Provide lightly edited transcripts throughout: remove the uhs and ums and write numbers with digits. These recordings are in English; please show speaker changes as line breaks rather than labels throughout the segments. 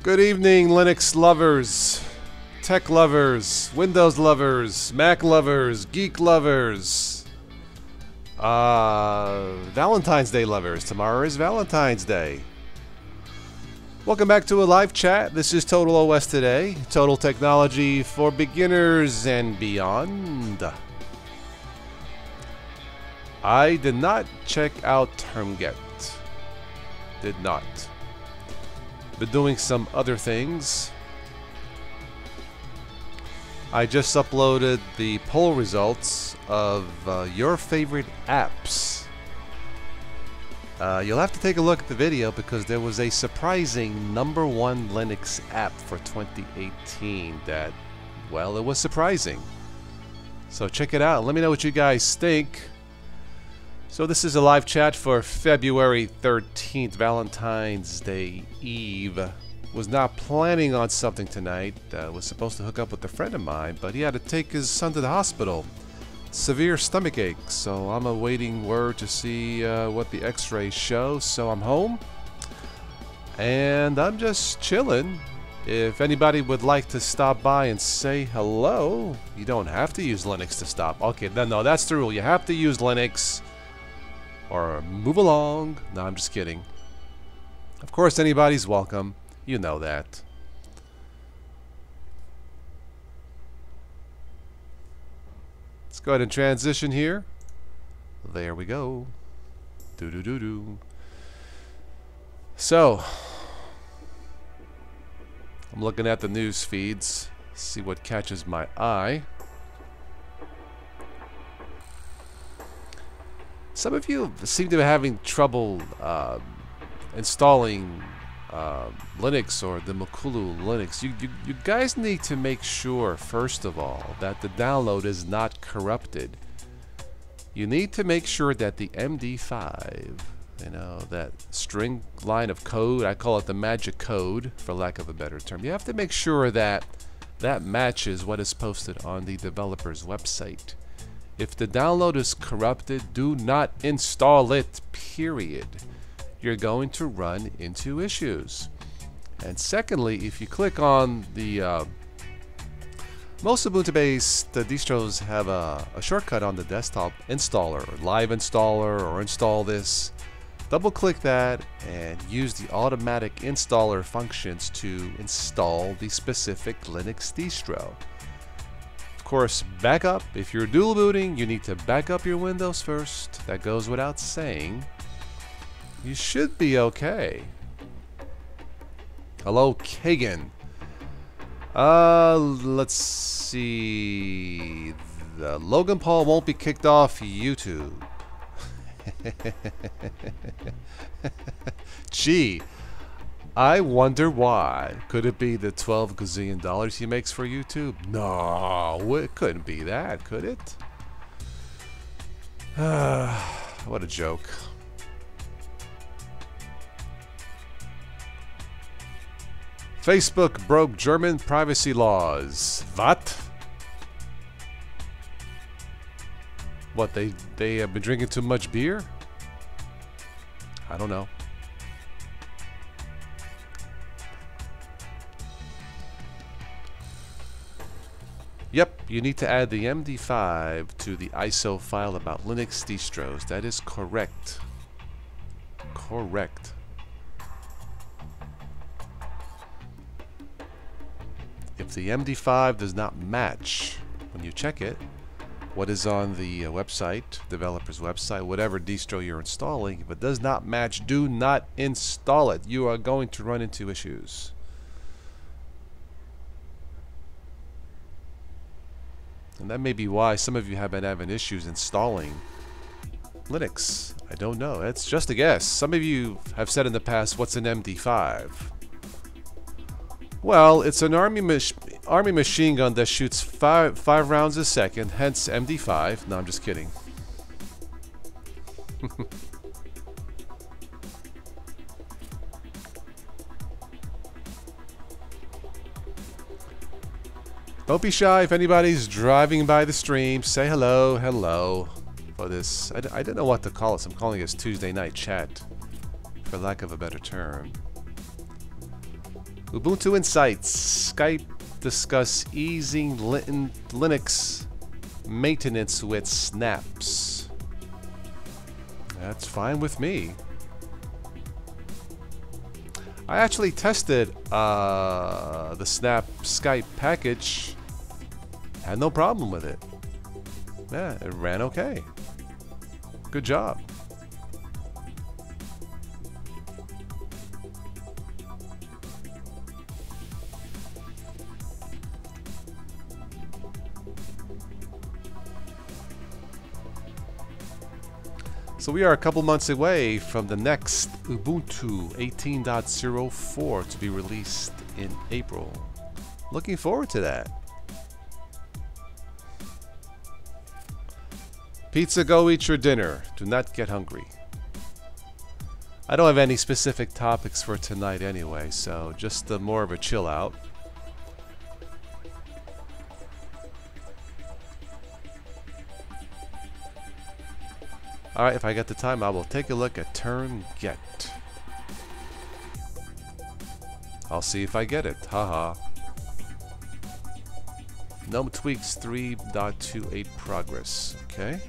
Good evening, Linux lovers, tech lovers, Windows lovers, Mac lovers, geek lovers, Valentine's Day lovers. Tomorrow is Valentine's Day. Welcome back to a live chat. This is Total OS Today, total technology for beginners and beyond. I did not check out TermGet. Did not. Been doing some other things. I just uploaded the poll results of your favorite apps. You'll have to take a look at the video because there was a surprising #1 Linux app for 2018 that, well, it was surprising. So check it out. Let me know what you guys think. So this is a live chat for February 13th, Valentine's Day Eve. Was not planning on something tonight. Was supposed to hook up with a friend of mine, but he had to take his son to the hospital. Severe stomach ache, so I'm awaiting word to see what the x-rays show. So I'm home, and I'm just chilling. If anybody would like to stop by and say hello, you don't have to use Linux to stop. Okay, then no, that's the rule. You have to use Linux or move along. No, I'm just kidding. Of course, anybody's welcome. You know that. Let's go ahead and transition here. There we go. Do. So, I'm looking at the news feeds. See what catches my eye. Some of you seem to be having trouble installing Linux or the Makulu Linux. You guys need to make sure, first of all, that the download is not corrupted. You need to make sure that the MD5, you know, that string line of code, I call it the magic code for lack of a better term, you have to make sure that that matches what is posted on the developer's website. If the download is corrupted, do not install it, period. You're going to run into issues. And secondly, if you click on the most Ubuntu-based distros have a shortcut on the desktop installer, or live installer, or install this. Double click that and use the automatic installer functions to install the specific Linux distro. Of course, back up. If you're dual booting, you need to back up your Windows first. That goes without saying. You should be okay. Hello, Kagan. Let's see. The Logan Paul won't be kicked off YouTube. Gee, I wonder why. Could it be the $12 gazillion he makes for YouTube? No, it couldn't be that, could it? What a joke. Facebook broke German privacy laws. What? What, they have been drinking too much beer? I don't know. Yep, you need to add the MD5 to the ISO file about Linux distros. That is correct. Correct. If the MD5 does not match when you check it, what is on the website, developer's website, whatever distro you're installing, if it does not match, do not install it. You are going to run into issues. And that may be why some of you have been having issues installing Linux. I don't know. It's just a guess. Some of you have said in the past, what's an MD5? Well, it's an army machine gun that shoots five rounds a second, hence MD5. No, I'm just kidding. Don't be shy. If anybody's driving by the stream, say hello, hello. For this, I don't know what to call it. So I'm calling this Tuesday night chat, for lack of a better term. Ubuntu Insights. Skype discuss easing Linux maintenance with snaps. That's fine with me. I actually tested the Snap Skype package. Had no problem with it. Yeah, it ran okay. Good job. So we are a couple months away from the next Ubuntu 18.04 to be released in April. Looking forward to that. Pizza, go eat your dinner. Do not get hungry. I don't have any specific topics for tonight anyway, so just more of a chill out. Alright, if I get the time, I will take a look at term get. I'll see if I get it. Haha. GNOME tweaks 3.28 progress. Okay.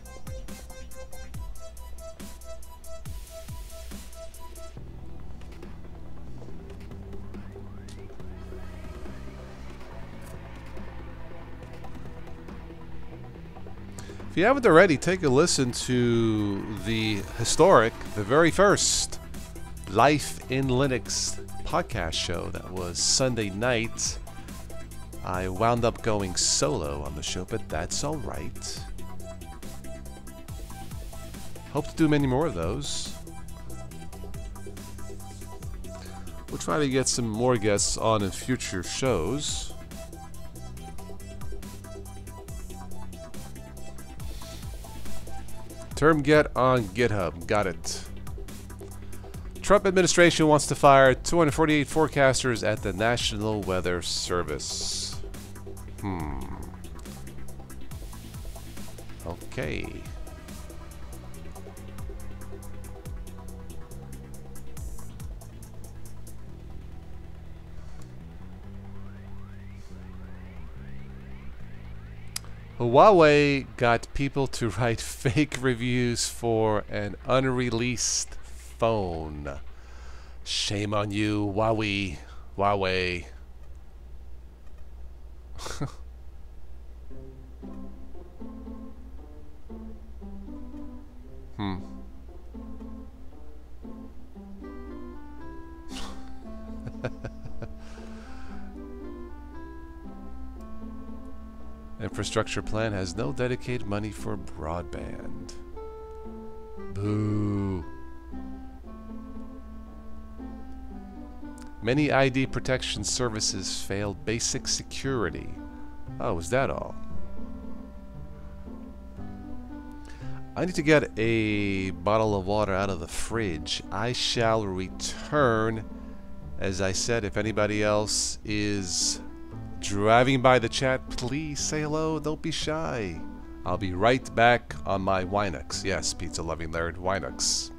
If you haven't already, take a listen to the very first Life in Linux podcast show that was Sunday night. I wound up going solo on the show, but that's alright. Hope to do many more of those. We'll try to get some more guests on in future shows. Term get on GitHub. Got it. Trump administration wants to fire 248 forecasters at the National Weather Service. Okay. Huawei got people to write fake reviews for an unreleased phone. Shame on you, Huawei. Huawei. Infrastructure plan has no dedicated money for broadband. Boo. Many ID protection services failed basic security. Oh, is that all? I need to get a bottle of water out of the fridge. I shall return. As I said, if anybody else is driving by the chat, please say hello. Don't be shy. I'll be right back on my Winux. Yes, pizza loving nerd Winux.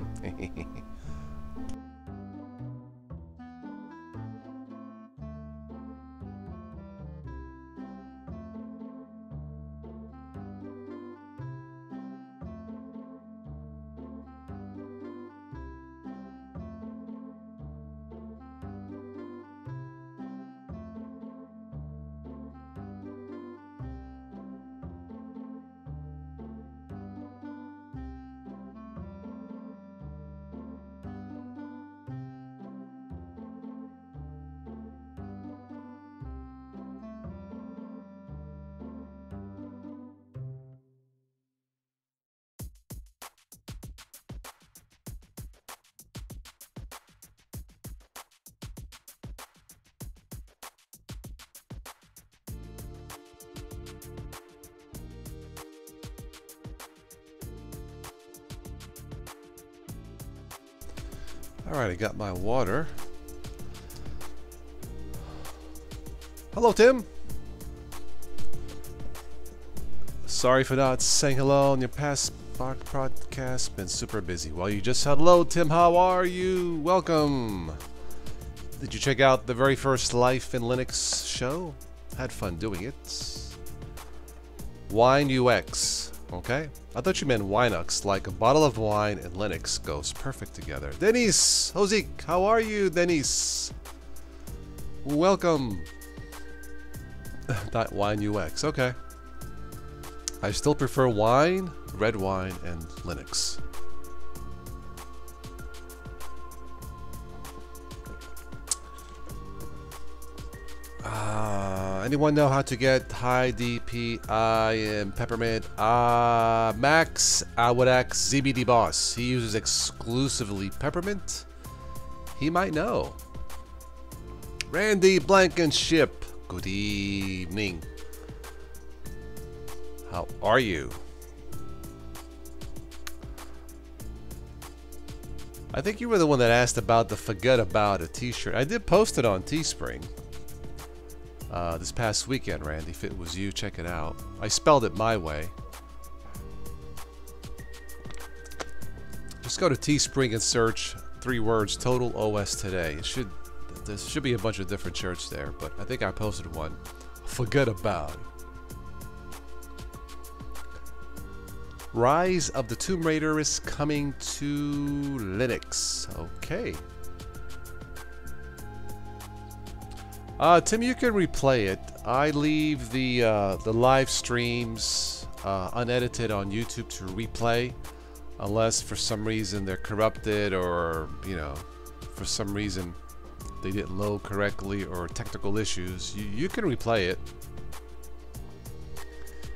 Alright, I got my water. Hello, Tim. Sorry for not saying hello on your past podcast. Been super busy. Well, you just said hello, Tim. How are you? Welcome. Did you check out the very first Life in Linux show? Had fun doing it. Wine UX. Okay. I thought you meant Winux, like a bottle of wine and Linux goes perfect together. Denise! Hozik, how are you, Denise? Welcome. Not wine UX. Okay. I still prefer wine, red wine, and Linux. Anyone know how to get high DPI in Peppermint? Max Awadak ZBD Boss. He uses exclusively Peppermint. He might know. Randy Blankenship. Good evening. How are you? I think you were the one that asked about the Forget About It t-shirt. I did post it on Teespring. This past weekend, Randy. If it was you, check it out. I spelled it my way. Just go to Teespring and search 3 words, Total OS Today. There should be a bunch of different shirts there, but I think I posted one. Forget about it. Rise of the Tomb Raider is coming to Linux. Okay. Tim, you can replay it. I leave the live streams unedited on YouTube to replay, unless for some reason they're corrupted or, you know, for some reason they didn't load correctly or technical issues. You can replay it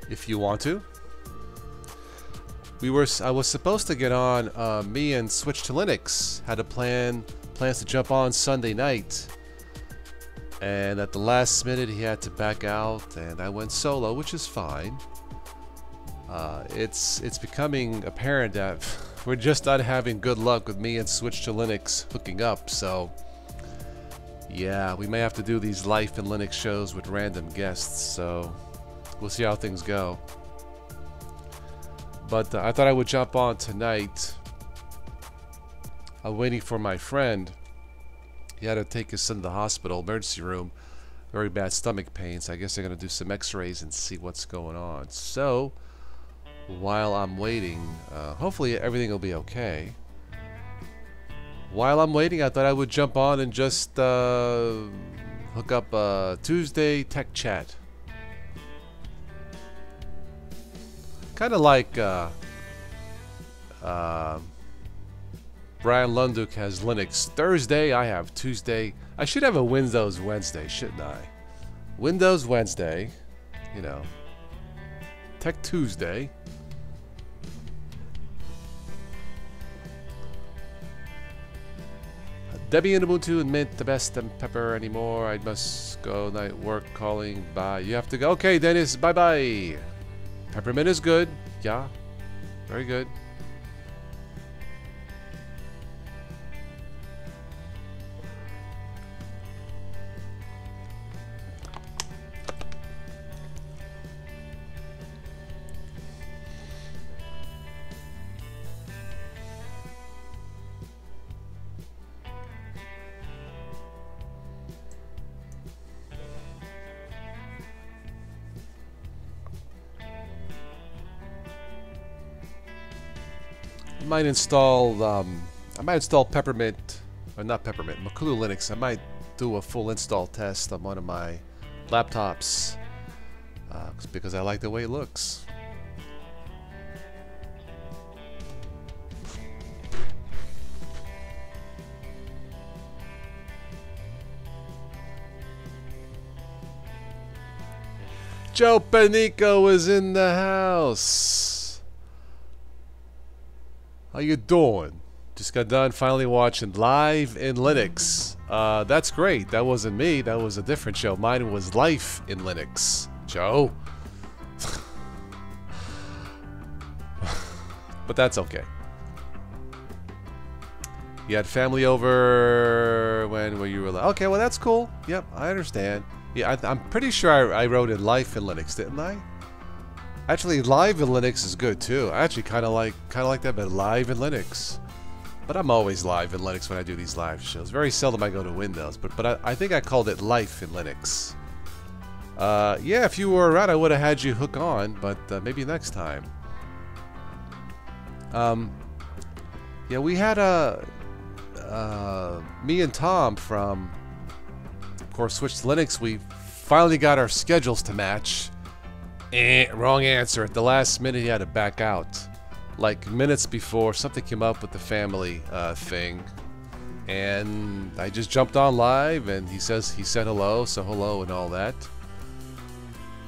if you want to. I was supposed to get on. Me and Switch to Linux had plans to jump on Sunday night. And at the last minute, he had to back out, and I went solo, which is fine. It's becoming apparent that we're just not having good luck with me and Switch to Linux hooking up. So, yeah, we may have to do these Life in Linux shows with random guests. So, we'll see how things go. But I thought I would jump on tonight. I'm waiting for my friend. He had to take his son to the hospital, emergency room. Very bad stomach pains. I guess they're going to do some x-rays and see what's going on. So, while I'm waiting, hopefully everything will be okay. While I'm waiting, I thought I would jump on and just hook up Tuesday Tech Chat. Kind of like Brian Lunduk has Linux Thursday. I have Tuesday. I should have a Windows Wednesday, shouldn't I? Windows Wednesday, you know. Tech Tuesday. Debian, Ubuntu, and Mint, the best and Pepper anymore. I must go. Night work calling. Bye. You have to go. Okay, Dennis. Bye bye. Peppermint is good. Yeah. Very good. I might install Peppermint, or not Peppermint, Makulu Linux. I might do a full install test on one of my laptops because I like the way it looks. Joe Panico is in the house. How you doing? Just got done finally watching Live in Linux. That's great. That wasn't me. That was a different show. Mine was Life in Linux. Joe. But that's okay. You had family over when you were like, okay, well that's cool. Yep, I understand. Yeah, I'm pretty sure I wrote in Life in Linux, didn't I? Actually, Live in Linux is good too. I actually kind of like that, but Live in Linux. But I'm always live in Linux when I do these live shows. Very seldom I go to Windows, but I think I called it Life in Linux. Yeah, if you were around, I would have had you hook on, but maybe next time. Yeah, we had me and Tom from, of course, Switch to Linux. We finally got our schedules to match. Wrong answer. At the last minute, he had to back out. Like minutes before, something came up with the family thing, and I just jumped on live, and he said hello, so hello and all that,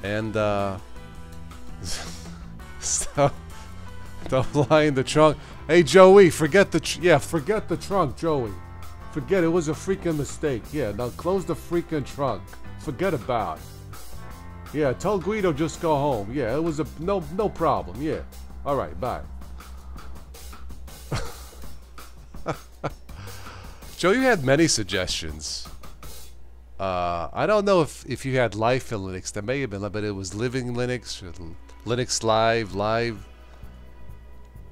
and so don't lie in the trunk. Hey Joey, forget the trunk, Joey. Forget it was a freaking mistake. Yeah, now close the freaking trunk. Forget about it. Yeah, tell Guido just go home. Yeah, it was a no problem. Yeah. All right, bye. Joe, you had many suggestions. I don't know if you had Life in Linux. That may have been, but it was Living Linux, or Linux Live.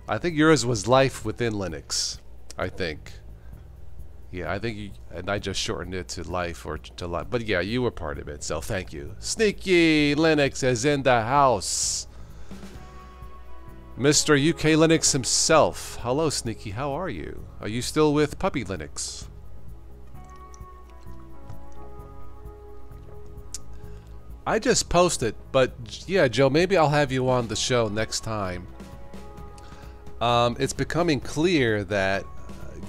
I think yours was Life within Linux. I think. Yeah, I think and I just shortened it to Life or to Live. But yeah, you were part of it, so thank you. Sneaky Linux is in the house. Mr. UK Linux himself. Hello, Sneaky. How are you? Are you still with Puppy Linux? I just posted, but yeah, Joe, maybe I'll have you on the show next time. It's becoming clear that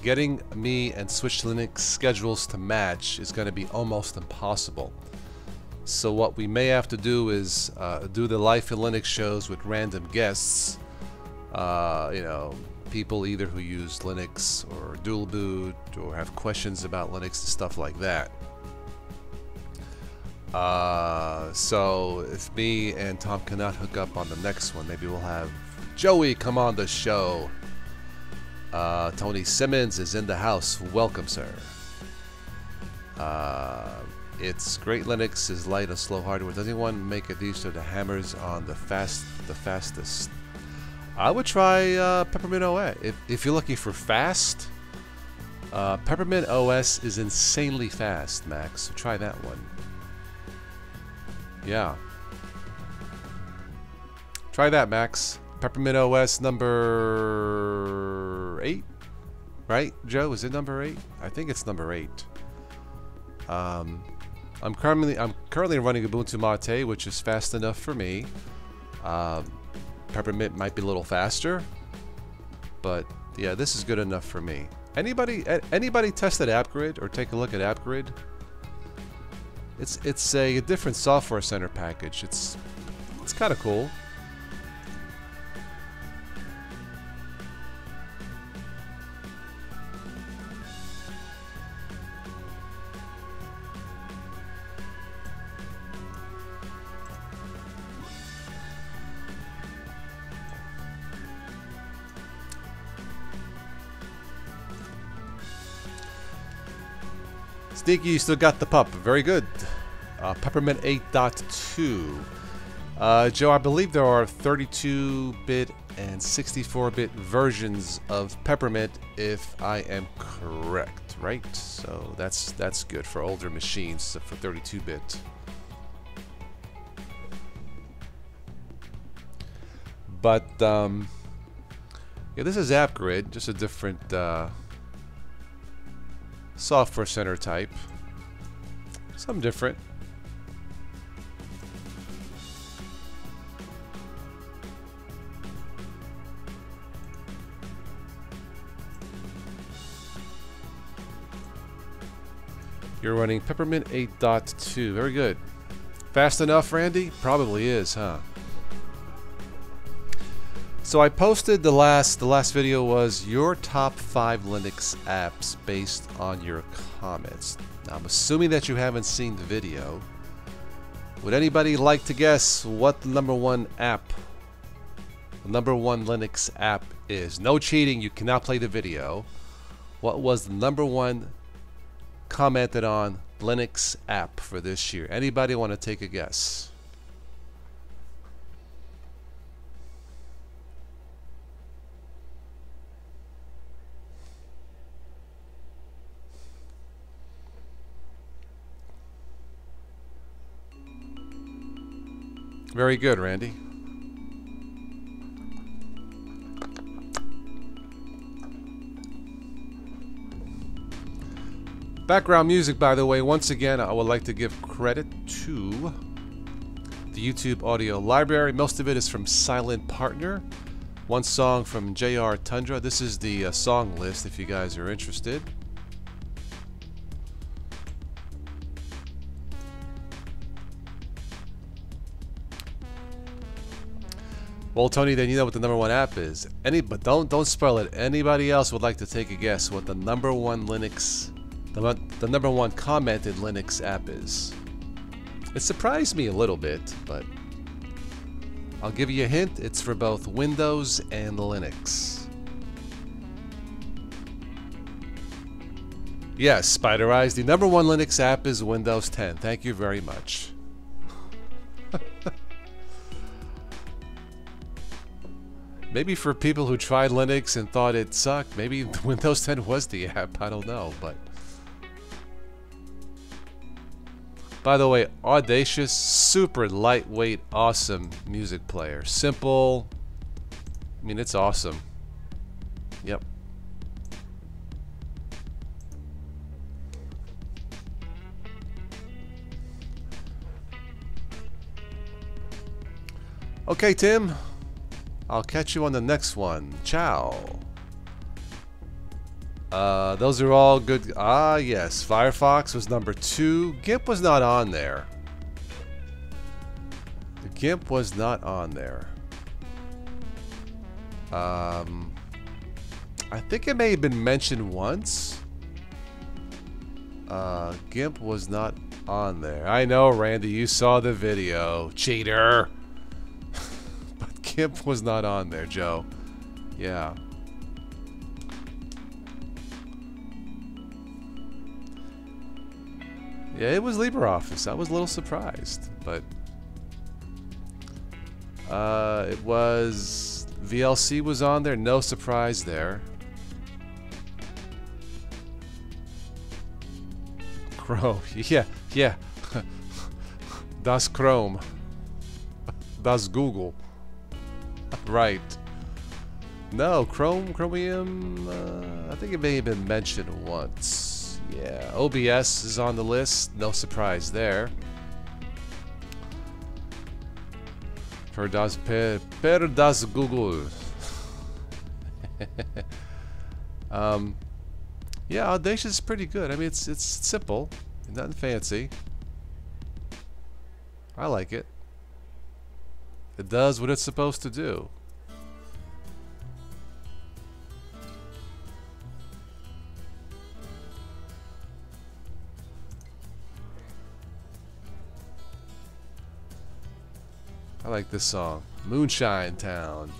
getting me and Switch to Linux schedules to match is going to be almost impossible. So what we may have to do is do the Life in Linux shows with random guests. You know, people either who use Linux or dual boot or have questions about Linux and stuff like that. So if me and Tom cannot hook up on the next one, maybe we'll have Joey come on the show. Tony Simmons is in the house. Welcome, sir. It's great. Linux is light and slow hardware. Does anyone make a use of the hammers on the fastest? I would try Peppermint OS. If you're looking for fast, Peppermint OS is insanely fast, Max. So try that one. Yeah. Try that, Max. Peppermint OS number 8, right? Joe, is it number 8? I think it's number 8. I'm currently running Ubuntu Mate, which is fast enough for me. Peppermint might be a little faster, but yeah, this is good enough for me. Anybody tested AppGrid or take a look at AppGrid? It's a different software center package. It's kind of cool. Sneaky, you still got the pup. Very good. Peppermint 8.2. Joe, I believe there are 32-bit and 64-bit versions of Peppermint, if I am correct, right? So that's good for older machines, for 32-bit. But yeah, this is AppGrid, just a different software center type. Some different. You're running Peppermint 8.2. Very good. Fast enough, Randy? Probably is, huh? So I posted the last video was your top 5 Linux apps based on your comments. Now I'm assuming that you haven't seen the video. Would anybody like to guess what the number one Linux app is? No cheating, you cannot play the video. What was the number one commented on Linux app for this year? Anybody want to take a guess? Very good, Randy. Background music, by the way, once again, I would like to give credit to the YouTube audio library. Most of it is from Silent Partner. One song from JR Tundra. This is the song list if you guys are interested. Well, Tony, then you know what the #1 app is. But don't spoil it. Anybody else would like to take a guess what the #1 Linux, the #1 commented Linux app is? It surprised me a little bit, but I'll give you a hint. It's for both Windows and Linux. Yes, Spider Eyes. The #1 Linux app is Windows 10. Thank you very much. Maybe for people who tried Linux and thought it sucked, maybe Windows 10 was the app. I don't know, but. By the way, Audacious, super lightweight, awesome music player. Simple. I mean, it's awesome. Yep. Okay, Tim. I'll catch you on the next one. Ciao. Those are all good. Ah, yes. Firefox was #2. GIMP was not on there. The GIMP was not on there. I think it may have been mentioned once. GIMP was not on there. I know, Randy, you saw the video. Cheater! But GIMP was not on there, Joe. Yeah. Yeah, it was LibreOffice. I was a little surprised, but it was VLC was on there. No surprise there. Chrome, yeah. Das Chrome. Das Google. Right. No, Chromium. I think it may have been mentioned once. Yeah, OBS is on the list. No surprise there. Per das Google. Yeah, Audacious is pretty good. I mean, it's simple, nothing fancy. I like it. It does what it's supposed to do. I like this song, Moonshine Town.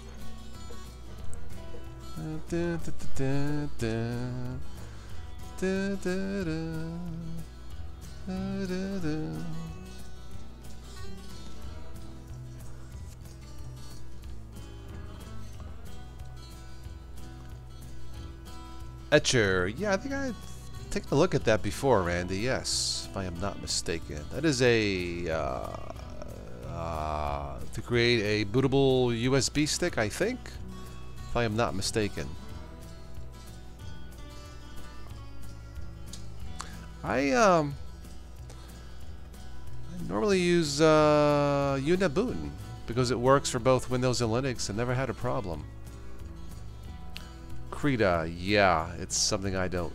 Etcher, yeah, I think I've taken a look at that before, Randy. Yes, if I am not mistaken. That is a to create a bootable USB stick, I think, if I am not mistaken. I normally use Unibootin because it works for both Windows and Linux and never had a problem. Krita, yeah, it's something I don't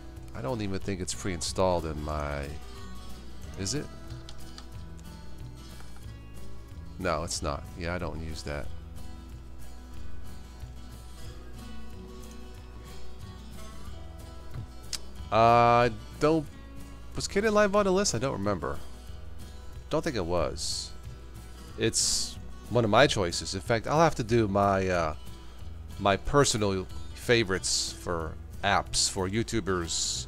even think it's pre-installed in my. Is it? No, it's not. Yeah, I don't use that. Don't. Was Kden Live on the list? I don't remember. Don't think it was. It's one of my choices. In fact, I'll have to do my my personal favorites for apps for YouTubers.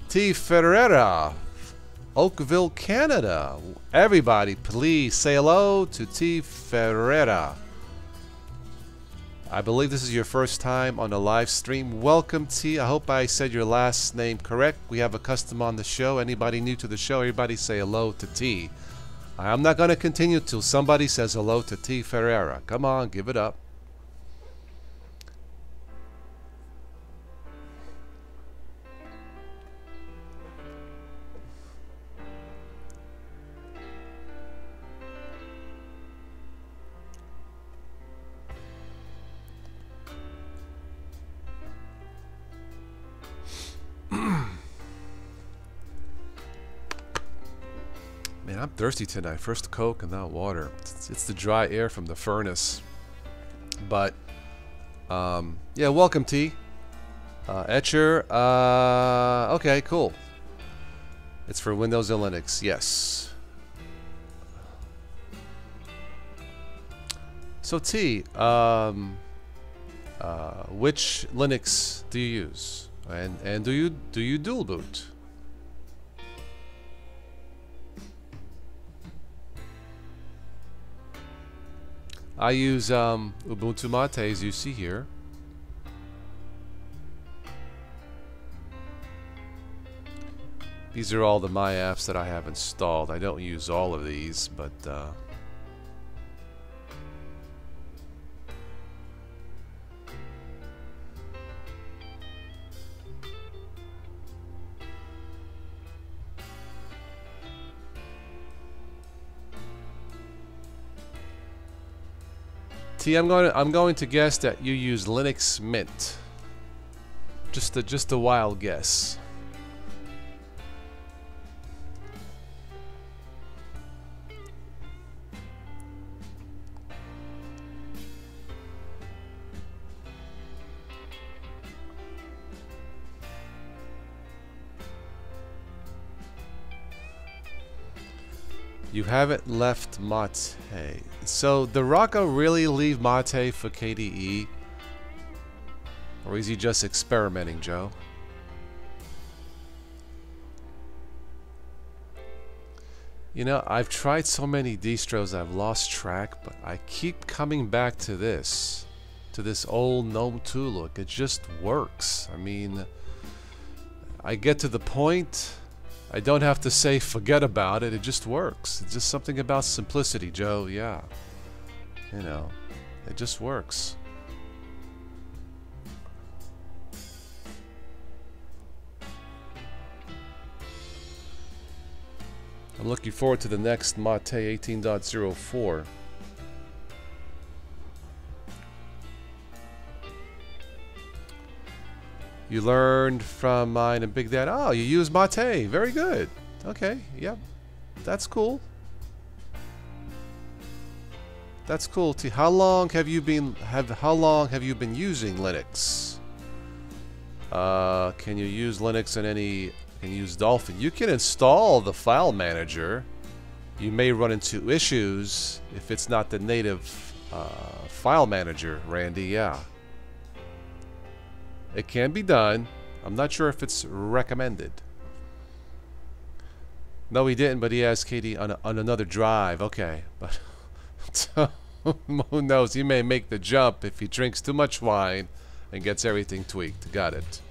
T. Ferreira, Oakville, Canada. Everybody, please say hello to T. Ferreira. I believe this is your first time on the live stream. Welcome, T. I hope I said your last name correct. We have a custom on the show. Anybody new to the show, everybody say hello to T. I'm not going to continue till somebody says hello to T. Ferreira. Come on, give it up. Man, I'm thirsty tonight. First Coke and now water. It's the dry air from the furnace. But, yeah, welcome, T. Etcher, okay, cool. It's for Windows and Linux, yes. So, T, which Linux do you use? And do you dual boot? I use Ubuntu Mate, as you see here. These are all the My apps that I have installed. I don't use all of these, but T, I'm going to guess that you use Linux Mint. Just a wild guess. You haven't left Mate. So, did Rocco really leave Mate for KDE? Or is he just experimenting, Joe? You know, I've tried so many distros I've lost track, but I keep coming back to this old GNOME 2 look. It just works. I mean, I get to the point, I don't have to say forget about it, it just works. It's just something about simplicity, Joe, yeah. You know, it just works. I'm looking forward to the next Mate 18.04. You learned from mine and Big Dad. Oh, you use Mate. Very good. Okay, yep. That's cool. That's cool. How long have you been using Linux? Can you use Linux in any? Can you use Dolphin? You can install the file manager. You may run into issues if it's not the native file manager, Randy. Yeah. It can be done. I'm not sure if it's recommended. No, he didn't, but he has Katie on another drive. Okay, but who knows? He may make the jump if he drinks too much wine and gets everything tweaked. Got it.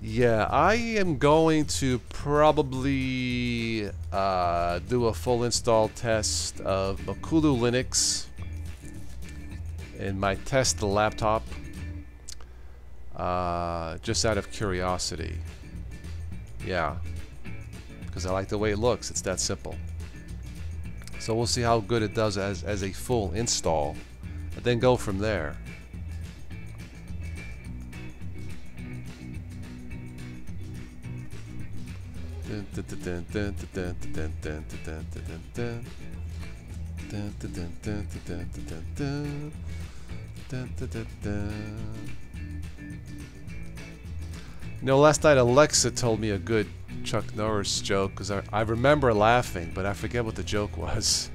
Yeah, I am going to probably do a full install test of Makulu Linux in my test laptop, just out of curiosity. Yeah, because I like the way it looks. It's that simple. So we'll see how good it does as a full install, and then go from there. You know, last night Alexa told me a good Chuck Norris joke, because I remember laughing, but I forget what the joke was.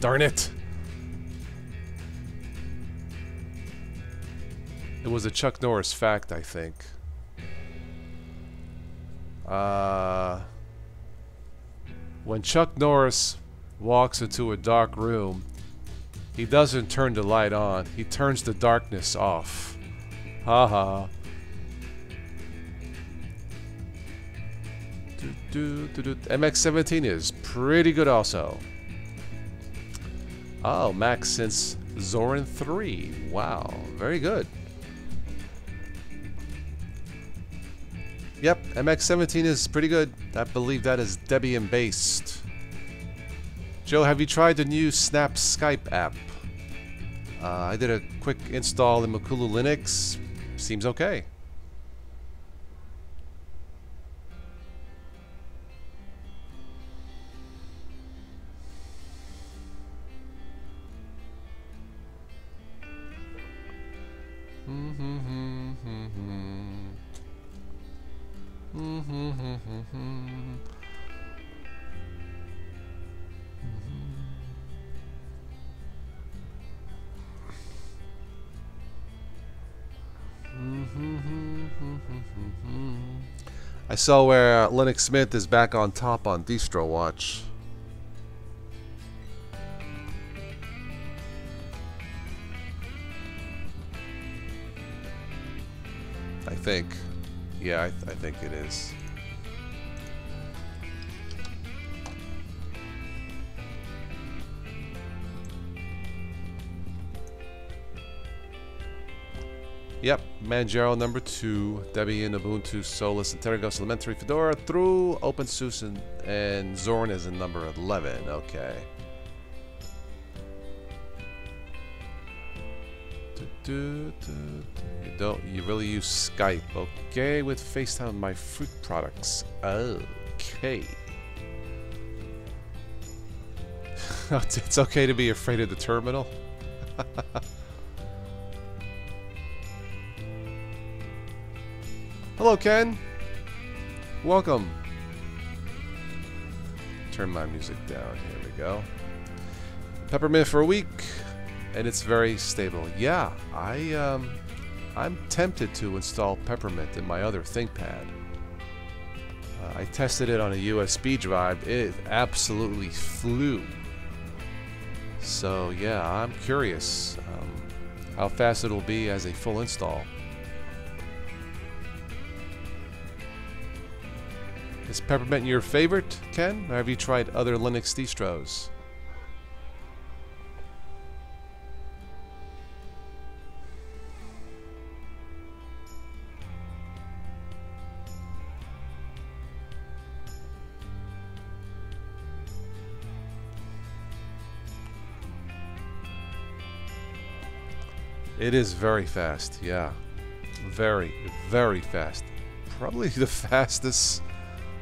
Darn it! It was a Chuck Norris fact, I think. When Chuck Norris walks into a dark room, he doesn't turn the light on, he turns the darkness off. Ha ha. MX17 is pretty good also. Oh, Max since Zorin 3. Wow, very good. Yep, MX17 is pretty good. I believe that is Debian based. Joe, have you tried the new Snap Skype app? I did a quick install in Makulu Linux. Seems okay. I saw where Linux Smith is back on top on Distro Watch. I think. Yeah, I think it is. Yep, Manjaro number 2, Debian, Ubuntu, Solus, and Tergos Elementary, Fedora through OpenSUSE, and Zorin is in number 11. Okay. You really use Skype. Okay, with FaceTime my fruit products. Okay. It's okay to be afraid of the terminal. Hello, Ken. Welcome. Turn my music down. Here we go. Peppermint for a week, and it's very stable. Yeah, I'm tempted to install Peppermint in my other ThinkPad. I tested it on a USB drive. It absolutely flew. So yeah, I'm curious how fast it'll be as a full install. Is Peppermint your favorite, Ken? Or have you tried other Linux distros? It is very fast, yeah. Very, very fast. Probably the fastest.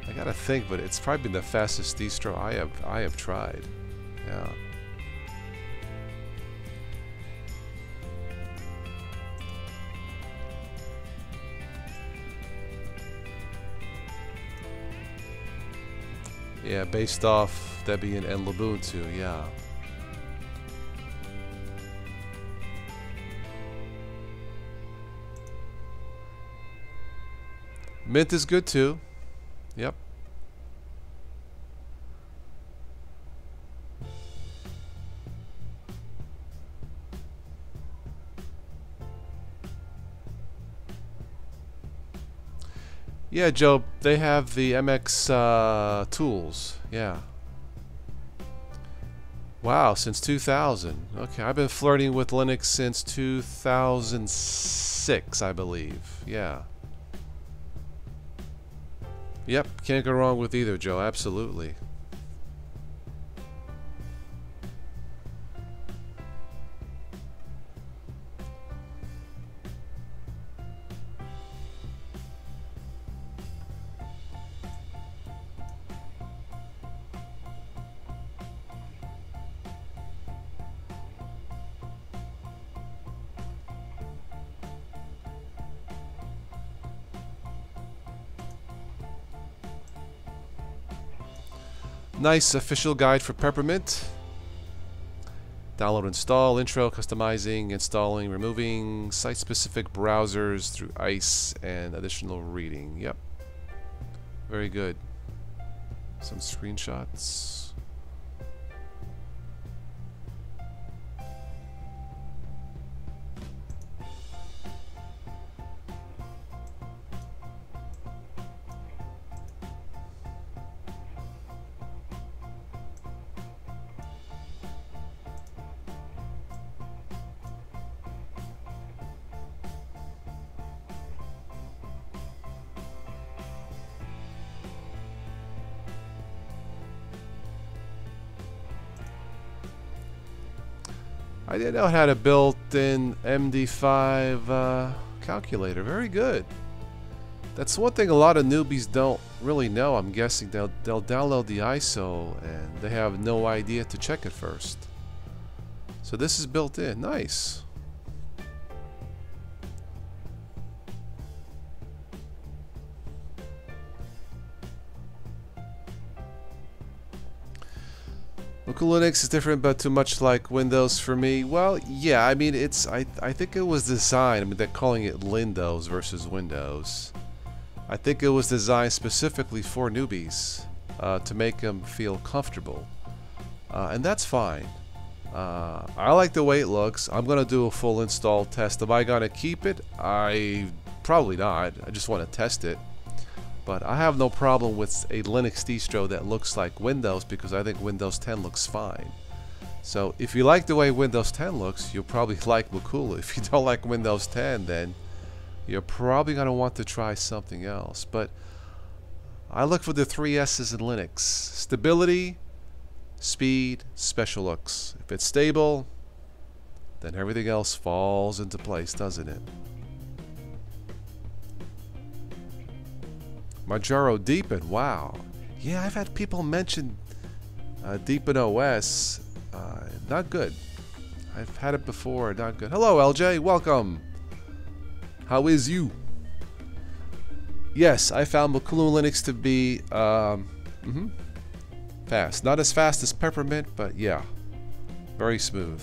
I gotta think, but it's probably been the fastest distro I have tried. Yeah. Yeah, based off Debian and Ubuntu, yeah. Mint is good too. Yep. Yeah, Joe, they have the MX tools. Yeah. Wow, since 2000. Okay, I've been flirting with Linux since 2006, I believe. Yeah. Yep, can't go wrong with either, Joe. Absolutely. Nice official guide for Peppermint. Download, install, intro, customizing, installing, removing site-specific browsers through ICE, and additional reading. Yep. Very good. Some screenshots. I didn't know it had a built-in MD5 calculator. Very good. That's one thing a lot of newbies don't really know. I'm guessing they'll download the ISO and they have no idea to check it first. So this is built in. Nice. Local Linux is different, but too much like Windows for me. Well, yeah, I mean, I think it was designed. I mean, they're calling it Lindows versus Windows. I think it was designed specifically for newbies to make them feel comfortable, and that's fine. I like the way it looks. I'm gonna do a full install test. Am I gonna keep it? Probably not. I just want to test it. But I have no problem with a Linux distro that looks like Windows because I think Windows 10 looks fine. So if you like the way Windows 10 looks, you'll probably like Makulu. If you don't like Windows 10, then you're probably going to want to try something else. But I look for the 3 S's in Linux: stability, speed, special looks. If it's stable, then everything else falls into place, doesn't it? Manjaro Deepin, wow. Yeah, I've had people mention Deepin OS. Not good. I've had it before, not good. Hello, LJ, welcome. How is you? Yes, I found Makulu Linux to be fast. Not as fast as Peppermint, but yeah, very smooth.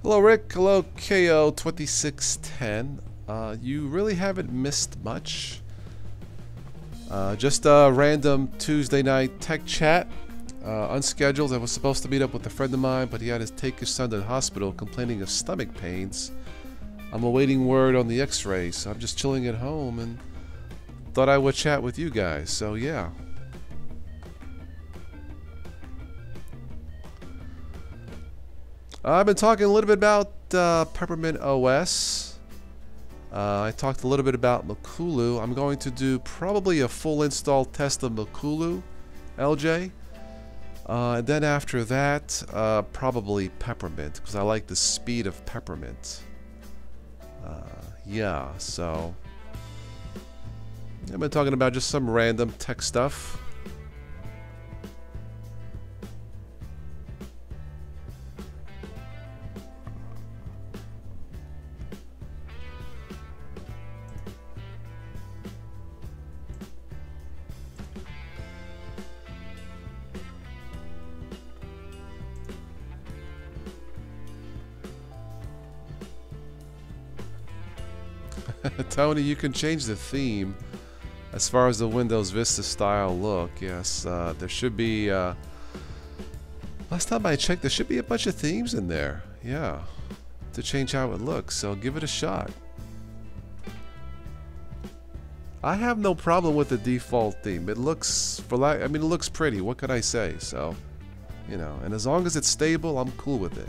Hello Rick, hello KO2610. You really haven't missed much. Just a random Tuesday night tech chat. Unscheduled. I was supposed to meet up with a friend of mine, but he had to take his son to the hospital complaining of stomach pains. I'm awaiting word on the x-rays, so I'm just chilling at home and thought I would chat with you guys, so yeah. I've been talking a little bit about Peppermint OS. I talked a little bit about Makulu. I'm going to do probably a full install test of Makulu, LJ. And then after that, probably Peppermint, because I like the speed of Peppermint. Yeah, so I've been talking about just some random tech stuff. Tony, you can change the theme as far as the Windows Vista style look. Yes, there should be, last time I checked, there should be a bunch of themes in there. Yeah, to change how it looks, so give it a shot. I have no problem with the default theme. It looks, I mean, it looks pretty. What could I say? So, you know, and as long as it's stable, I'm cool with it.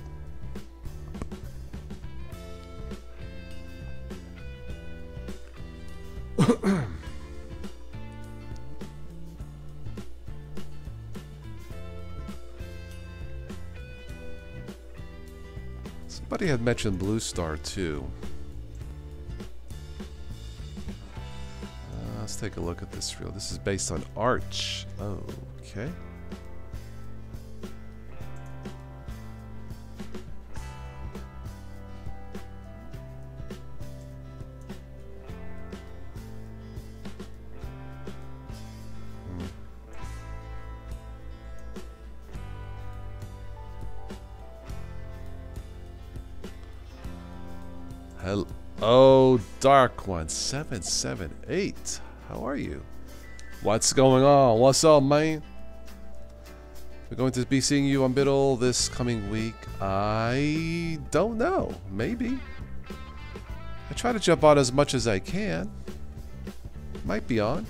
Somebody had mentioned Blue Star too. Let's take a look at this reel. This is based on Arch. Oh, okay. Oh, Dark One 778. How are you? What's going on? What's up, man? We're going to be seeing you on Biddle this coming week. I don't know. Maybe. I try to jump on as much as I can. Might be on.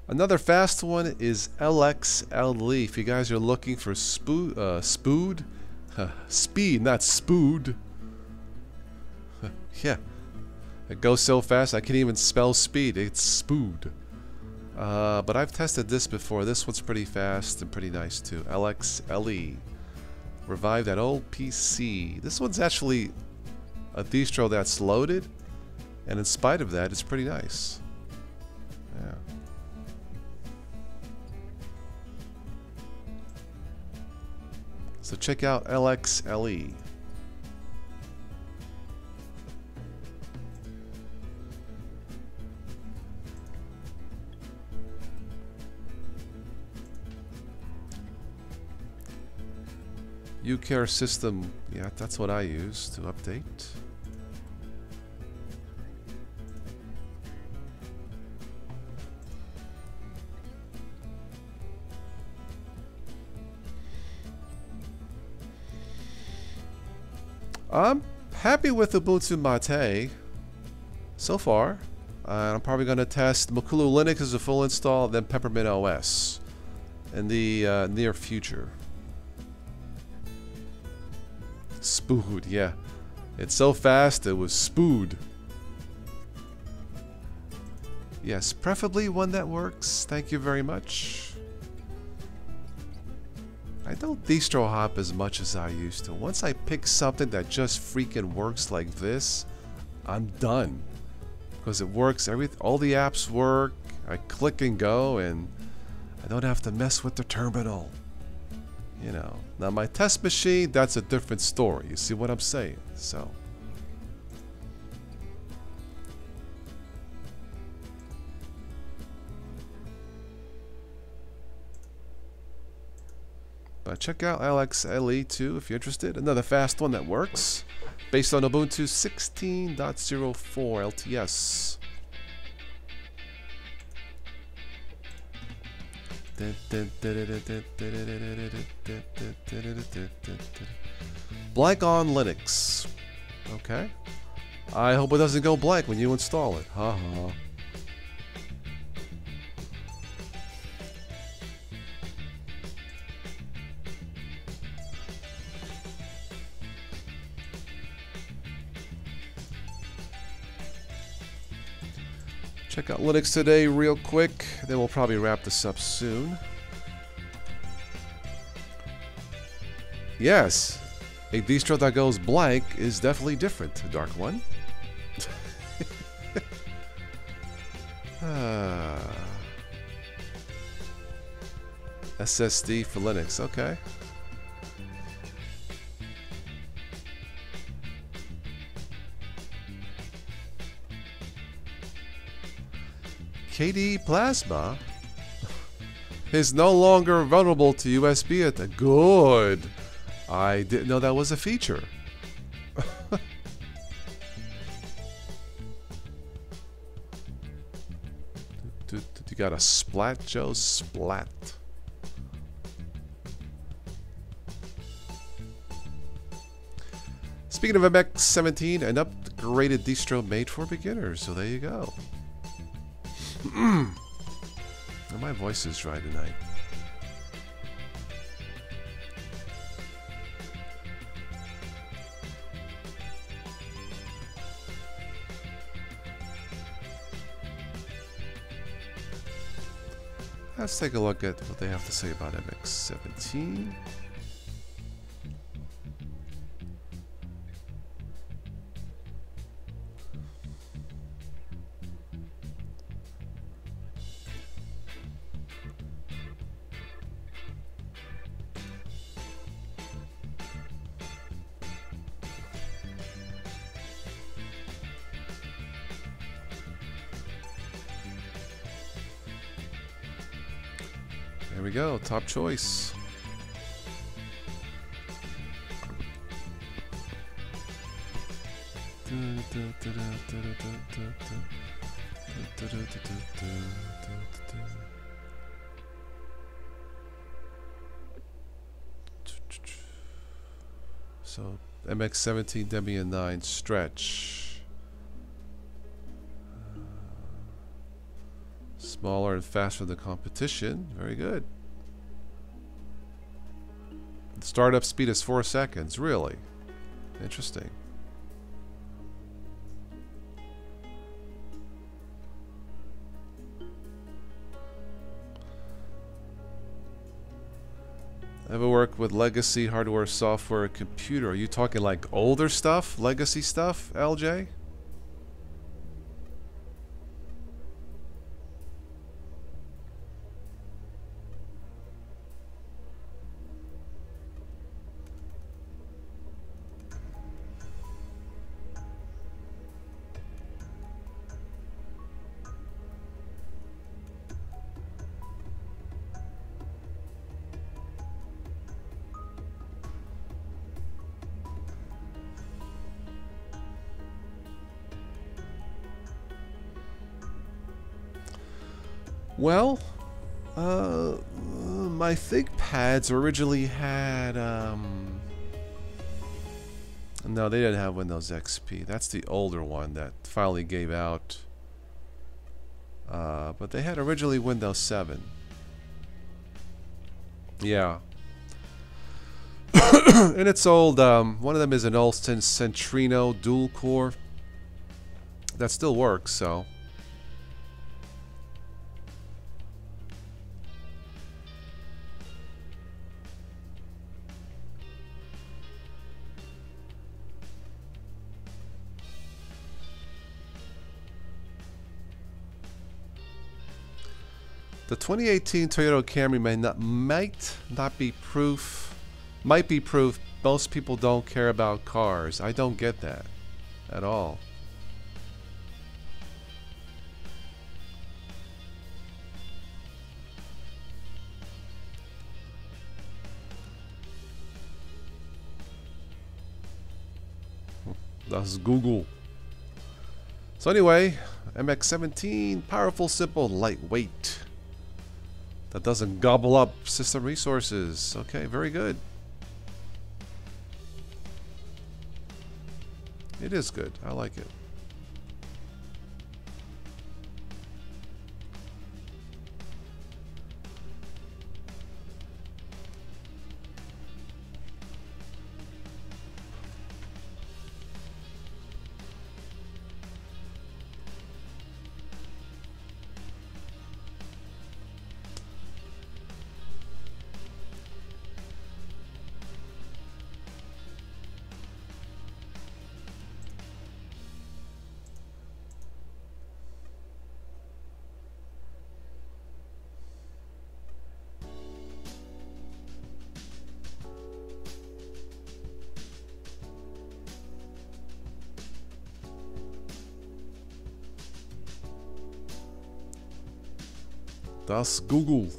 Another fast one is LXLE. If you guys are looking for speed, not spood. Yeah, it goes so fast I can't even spell speed. It's spood. But I've tested this before. This one's pretty fast and pretty nice too. LXLE. Revive that old PC. This one's actually a distro that's loaded, and in spite of that, it's pretty nice. Yeah. So check out LXLE. UCare system, yeah, that's what I use to update. I'm happy with Ubuntu Mate so far. I'm probably going to test Makulu Linux as a full install, then Peppermint OS in the near future. Spood, yeah. It's so fast, it was spood. Yes, preferably one that works. Thank you very much. I don't distro hop as much as I used to. Once I pick something that just freaking works like this, I'm done. Because it works, all the apps work, I click and go, and I don't have to mess with the terminal. You know. Now my test machine, that's a different story. You see what I'm saying? So. But check out LXLE too if you're interested. Another fast one that works. Based on Ubuntu 16.04 LTS. Blank on Linux. Okay. I hope it doesn't go blank when you install it. Haha. Check out Linux Today real quick, then we'll probably wrap this up soon. Yes, a distro that goes blank is definitely different, Dark One. SSD for Linux, okay. KDE Plasma is no longer vulnerable to USB. Good. I didn't know that was a feature. You got a splat, Joe? Splat. Speaking of MX17, an upgraded distro made for beginners. So there you go. My voice is dry tonight. Let's take a look at what they have to say about MX17. There we go. Top choice. So MX-17 Debian 9 stretch. Smaller and faster than competition. Very good. The startup speed is 4 seconds. Really? Interesting. Ever work with legacy hardware, software, computer? Are you talking like older stuff? Legacy stuff, LJ? Well, my ThinkPads originally had, no, they didn't have Windows XP. That's the older one that finally gave out. But they had originally Windows 7. Yeah. And it's old. One of them is an old Centrino dual core. That still works, so. The 2018 Toyota Camry might be proof most people don't care about cars. I don't get that at all. That's Google. So anyway, MX-17, powerful, simple, lightweight. That doesn't gobble up system resources. Okay, very good. It is good. I like it. Das Google.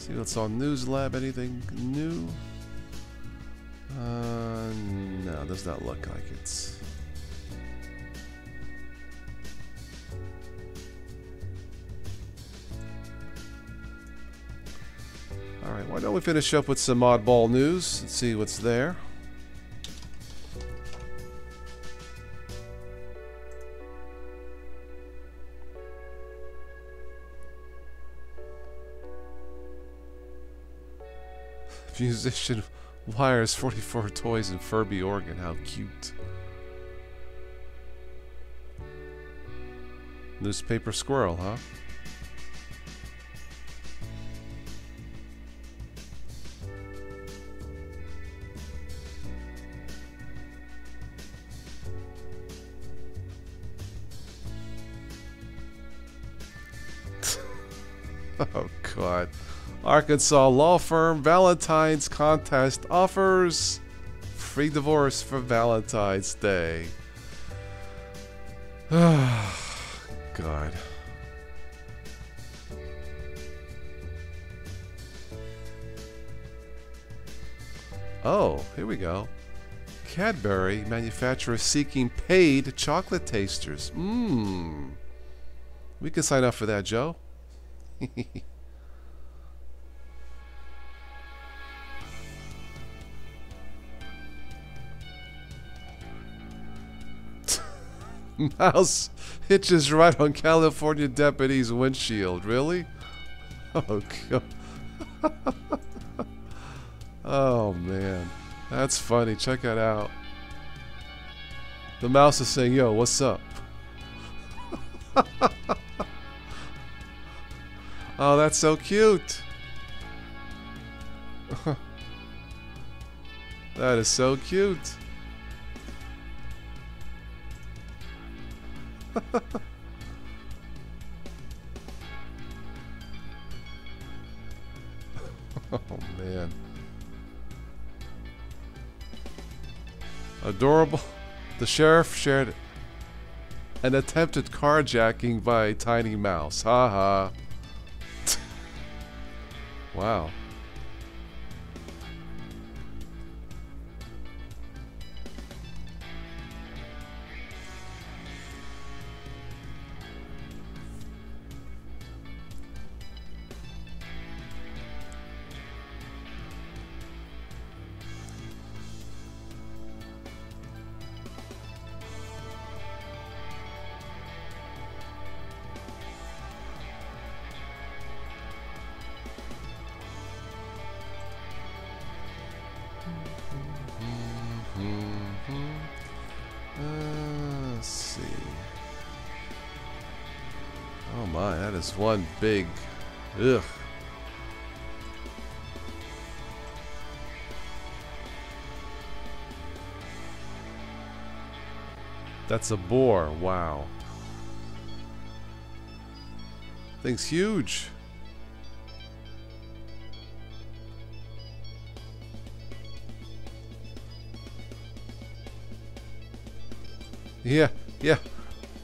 See what's on News Lab. Anything new? No, does not look like it's. All right, why don't we finish up with some oddball news and see what's there. Musician wires 44 toys and Furby organ. How cute. Newspaper squirrel, huh? Oh, God. Arkansas law firm Valentine's contest offers free divorce for Valentine's Day. God. Oh, here we go. Cadbury manufacturer seeking paid chocolate tasters. Mmm. We can sign up for that, Joe. Mouse hitches right on California deputy's windshield. Really? Oh, God. Oh, man. That's funny. Check that out. The mouse is saying, yo, what's up? Oh, that's so cute. That is so cute. Oh, man. Adorable. The sheriff shared an attempted carjacking by a tiny mouse. Ha ha. Wow. Let's see. Oh my, that is one big. Ugh. That's a boar. Wow. Thing's huge. Yeah, yeah.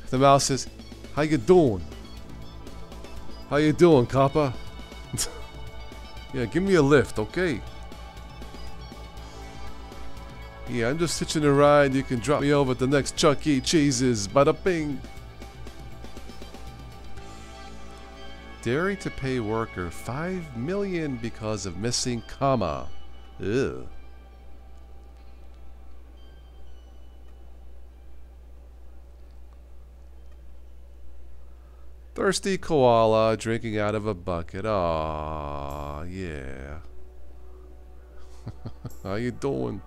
The mouse says, "How you doing? How you doing, copper?" Yeah, give me a lift, okay? Yeah, I'm just hitching a ride. You can drop me over at the next Chuck E. Cheese's. Bada bing. Daring to pay worker $5 million because of missing comma. Ew. Thirsty koala drinking out of a bucket. Aww, yeah. How you doing?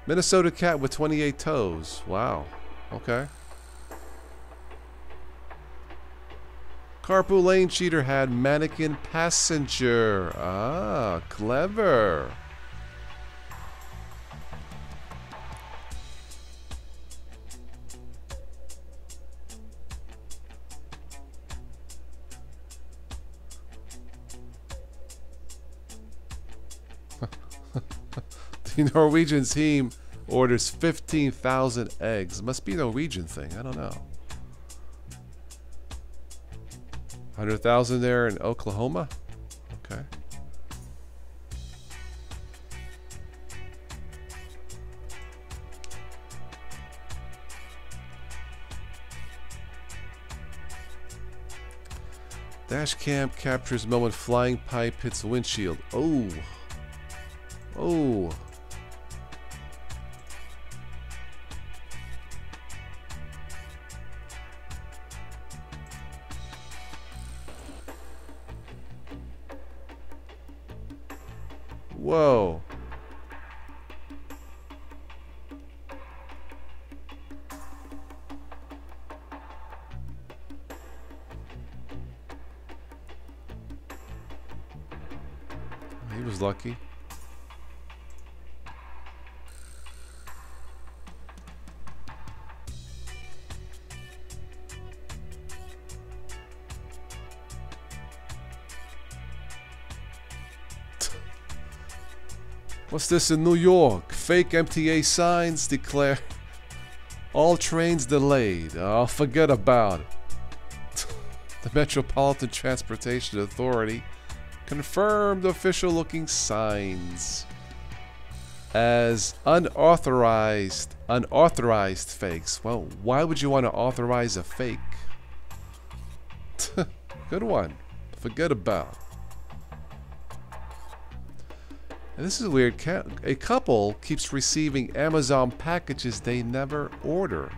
Minnesota cat with 28 toes. Wow. Okay. Carpool lane cheater had mannequin passenger. Ah, clever. The Norwegian team orders 15,000 eggs. Must be a Norwegian thing. I don't know. 100,000 there in Oklahoma? Okay. Dash cam captures moment flying pipe hits windshield. Oh. Oh. Whoa. He was lucky. What's this in New York? Fake MTA signs declare all trains delayed. Oh, forget about it. The Metropolitan Transportation Authority confirmed official-looking signs as unauthorized fakes. Well, why would you want to authorize a fake? Good one. Forget about. And this is weird. A couple keeps receiving Amazon packages they never order.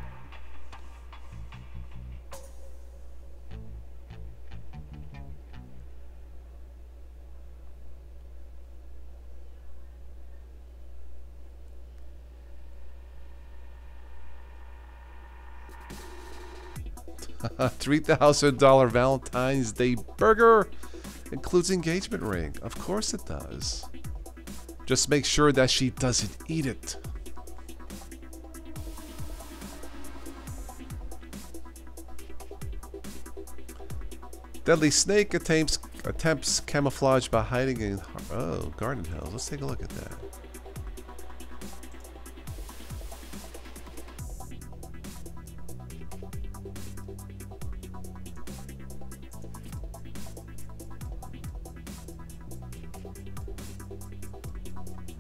$3,000 Valentine's Day burger includes engagement ring. Of course it does. Just make sure that she doesn't eat it. Deadly snake attempts camouflage by hiding in garden hills. Let's take a look at that.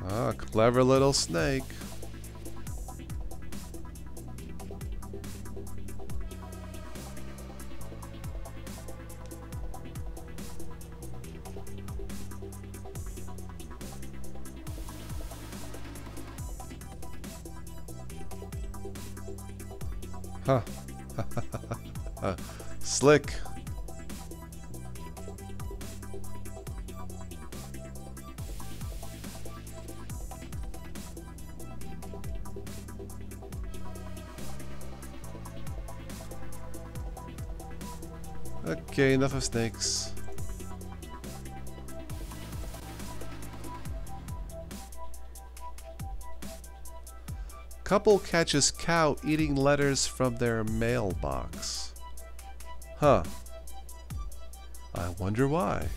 Ah, clever little snake. Huh. Slick. Okay, enough of snakes. Couple catches cow eating letters from their mailbox. Huh. I wonder why.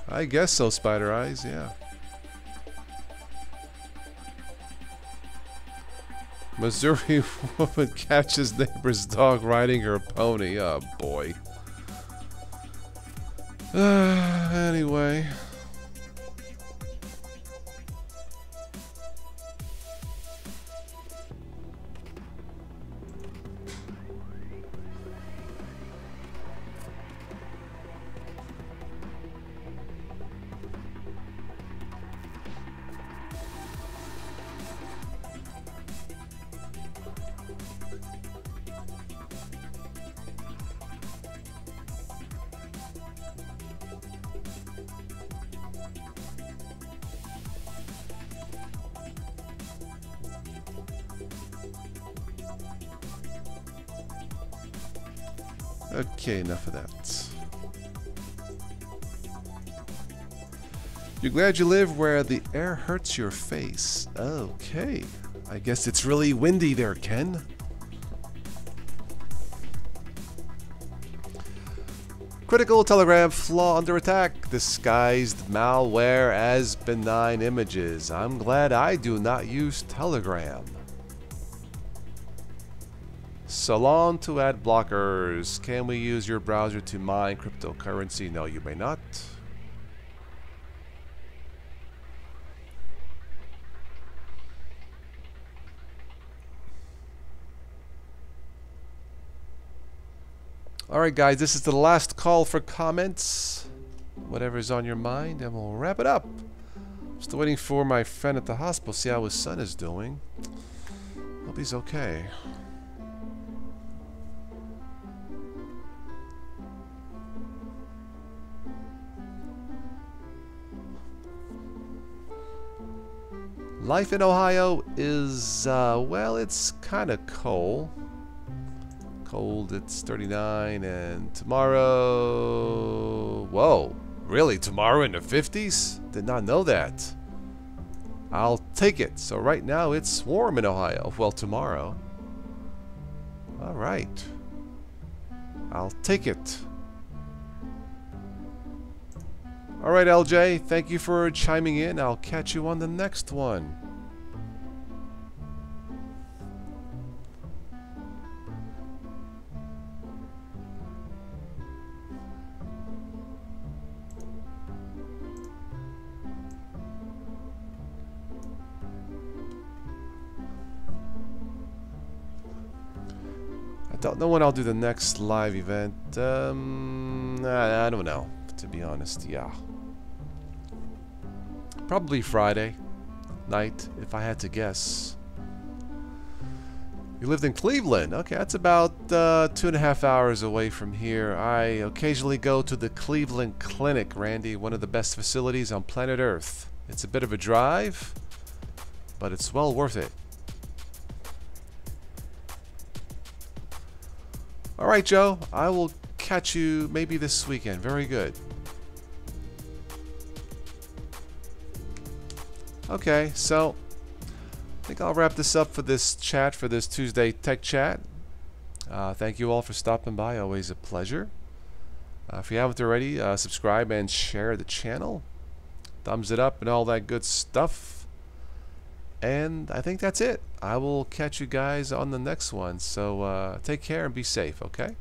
I guess so, Spider Eyes, yeah. Missouri woman catches neighbor's dog riding her pony. Oh boy. Anyway. Okay, enough of that. You're glad you live where the air hurts your face. Okay. I guess it's really windy there, Ken. Critical Telegram flaw under attack. Disguised malware as benign images. I'm glad I do not use Telegram. Salon to ad blockers. Can we use your browser to mine cryptocurrency? No, you may not. Alright guys, this is the last call for comments. Whatever's on your mind, and we'll wrap it up. Still waiting for my friend at the hospital, see how his son is doing. Hope he's okay. Life in Ohio is, well, it's kind of cold. Cold, it's 39, and tomorrow... Whoa, really? Tomorrow in the 50s? Did not know that. I'll take it. So right now it's warm in Ohio. Well, tomorrow. All right. I'll take it. All right, LJ, thank you for chiming in. I'll catch you on the next one. I don't know when I'll do the next live event. I don't know, to be honest. Yeah. Probably Friday night, if I had to guess. You lived in Cleveland. Okay, that's about 2.5 hours away from here. I occasionally go to the Cleveland Clinic, Randy, one of the best facilities on planet Earth. It's a bit of a drive, but it's well worth it. All right, Joe, I will catch you maybe this weekend. Very good. Okay, so I think I'll wrap this up for this chat, for this Tuesday Tech Chat. Thank you all for stopping by. Always a pleasure. If you haven't already, subscribe and share the channel. Thumbs it up and all that good stuff. And I think that's it. I will catch you guys on the next one. So take care and be safe, okay?